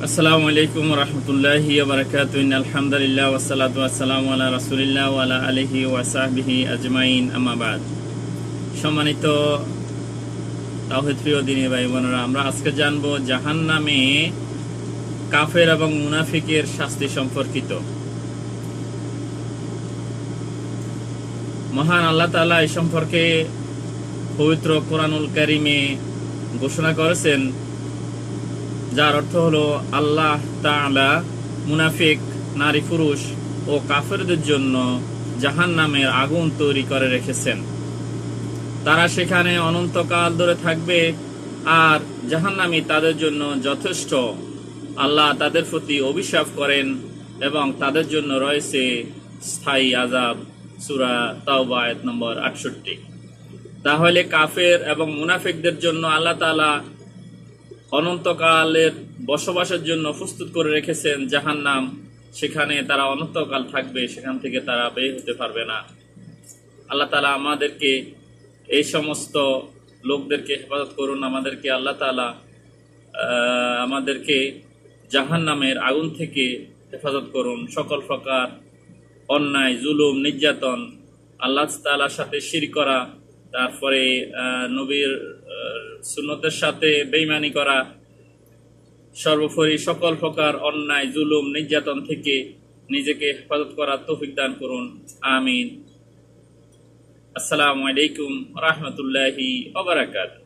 আসসালামু আলাইকুম রহমতুল্লাহি বারাকাতুহু আলহামদুলিল্লাহ ওয়াসসালাতু ওয়াসসালামু আলা রাসূলিল্লাহ ওয়া আলা আলিহি ওয়া সাহবিহি আজমাইন আম্মা বাদ। সম্মানিত তাওহীদ প্রিয় দ্বীনি ভাই বোনেরা, আমরা আজকে জানবো জাহান্নামে কাফের এবং মুনাফিকের শাস্তি সম্পর্কিত। মহান আল্লাহ তাআলা এই সম্পর্কে পবিত্র কোরআনুল কারীমে ঘোষণা করেছেন, যার অর্থ হলো আল্লাহ তাআলা মুনাফিক নারী পুরুষ ও কাফেরদের জন্য জাহান্নামের আগুন তৈরি করে রেখেছেন। তারা সেখানে অনন্তকাল ধরে থাকবে আর জাহান্নামী তাদের জন্য যথেষ্ট। আল্লাহ তাদের প্রতি অভিশাপ করেন এবং তাদের জন্য রয়েছে স্থায়ী আযাব। সূরা তাওবা আয়াত নম্বর ৬৮। তাহলে কাফের এবং মুনাফিকদের জন্য আল্লাহ তাআলা অনন্তকালের বসবাসের জন্য প্রস্তুত করে রেখেছেন জাহান্নাম। সেখানে তারা অনন্তকাল থাকবে, সেখান থেকে তারা বের হতে পারবে না। আল্লাহ তাআলা আমাদেরকে এই সমস্ত লোকদেরকে হেফাজত করুন। আমাদেরকে আল্লাহ তাআলা আমাদেরকে জাহান্নামের আগুন থেকে হেফাজত করুন। সকল প্রকার অন্যায়, জুলুম, নির্যাতন, আল্লাহ তাআলার সাথে শিরক করা, তারপরে নবীর সুন্নতের সাথে বেঈমানি করা, সর্বোপরি সকল প্রকার অন্যায়, জুলুম, নির্যাতন থেকে নিজেকে হেফাজত করার তৌফিক দান করুন। আমিন। আসসালামু আলাইকুম ওয়া রাহমাতুল্লাহি ওয়া বারাকাতুহু।